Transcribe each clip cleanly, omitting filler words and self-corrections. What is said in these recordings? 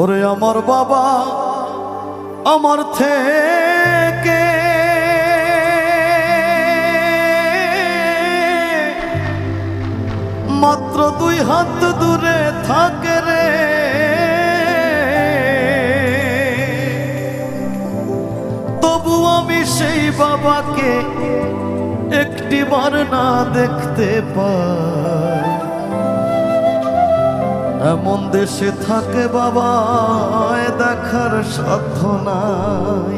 ওরে আমার বাবা আমার থেকে মাত্র 2 হাত দূরে থাকে রে, তবু আমি সেই বাবাকে একটিবার না দেখতে পাই। এমন দেশে থাকে বাবা দেখার সাধ্য নাই।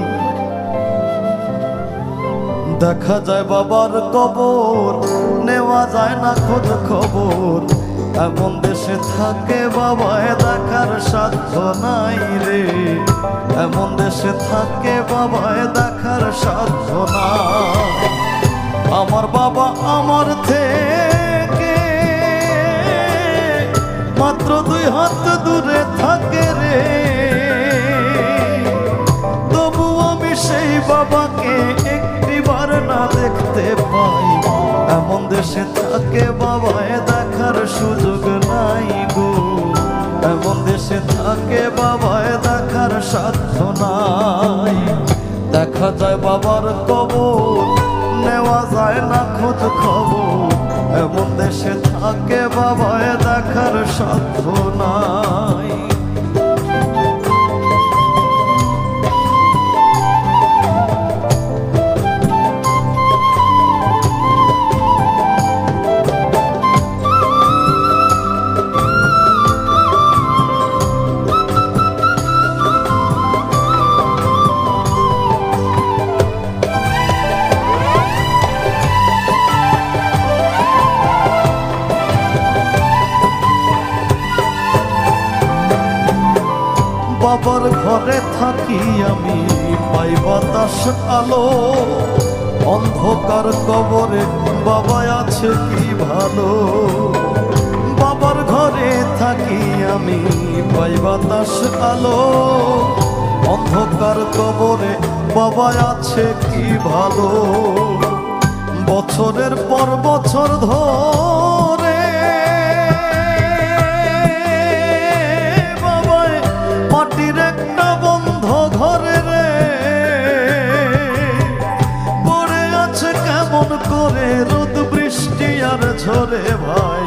দেখা যায় বাবার কবর, নেওয়া যায় না খোঁজ খবর। এমন দেশে থাকে বাবা দেখার সাধ্য নাই রে। এমন দেশে থাকে বাবা দেখার সাধ্য নাই। আমার বাবা আমার থেকে মাত্র 2 হাত দূরে থাকে রে, তবু আমি সেই বাবাকে একটিবার না দেখতে পাই। এমন দেশে থাকে বাবা দেখার সুযোগ নাই গো। এমন দেশে থাকে বাবা দেখার সাধ্য নাই। দেখা যায় বাবার কবর, নেওয়া যায় না খোঁজ খবর। এমন দেশে থাকে বাবা দেখার সাধ্য নাই। বাবার ঘরে থাকি আমি, পাই বাতাস আলো। অন্ধকার কবরে বাবা আছে কি ভালো। বাবার ঘরে থাকি আমি, পাই বাতাস আলো। অন্ধকার কবরে বাবা আছে কি ভালো। বছরের পর বছর ধরে মাটির একটা বন্ধ ঘরে রে পড়ে আছে কেমন করে রোদ বৃষ্টি আর ঝরে ভাই।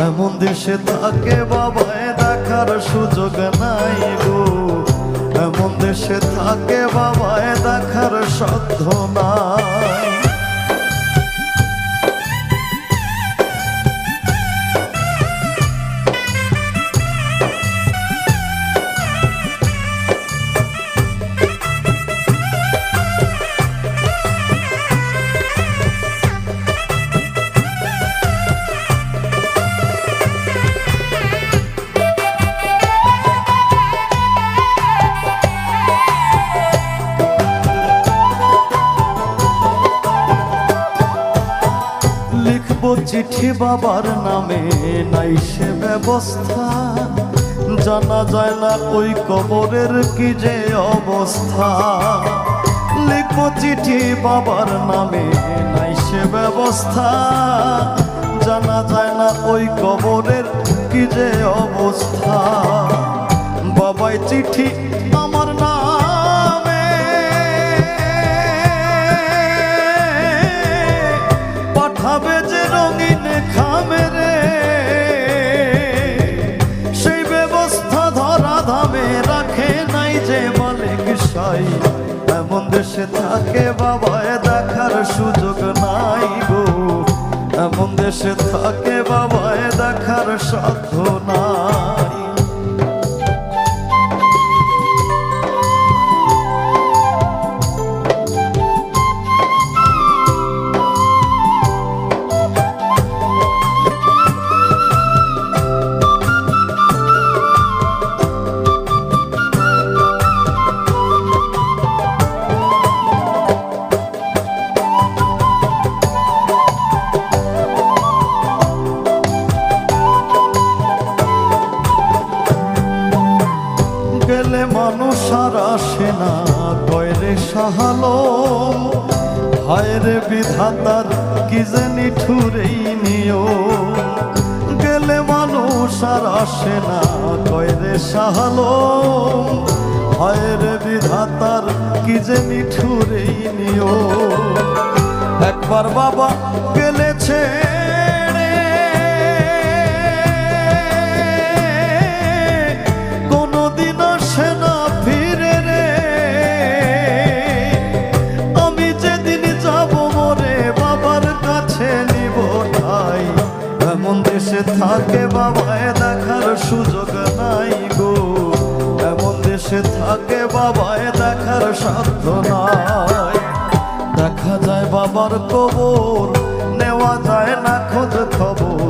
এমন দেশে থাকে বাবা দেখার সুযোগ নাই গো। এমন দেশে থাকে বাবা দেখার সাধ্য নাই। চিঠি বাবার নামে নাই সে ব্যবস্থা, জানা যায় না ওই কবরের কি যে অবস্থা। লিখব চিঠি বাবার নামে নাই সে ব্যবস্থা, জানা যায় না ওই কবরের কি যে অবস্থা। বাবাই চিঠি আমার নামে পাঠাবে যে রঙিন খামে রে, সেই ব্যবস্থা ধরা ধামে রাখে নাই যে মালিক সাই। এমন দেশে থাকে বাবা দেখার সুযোগ নাই গো। এমন দেশে থাকে বাবা দেখার সাধ্য নাই। গেলে মানুষ আর আসে না কয়রে সাহালো। হায় রে বিধাতার কি যে নিঠুরেই নিয়ম। গেলে মানুষ আর আসে না কয়রে শাহালম, হায় রে বিধাতার কি যে নিঠুর এই নিয়ম। একবার বাবা গেলে ছেড়ে কোনদিন আসে না ফিরে রে। আমি যেদিন যাব মরে বাবার কাছে নিব ঠাই, এমন দেশে থাকে বাবায় দেখার সুযোগ নাই গো, এমন দেশে থাকে বাবায় দেখার সাধ্য নাই। দেখা যায় বাবার কবর, নেওয়া যায় না খোঁজ খবর,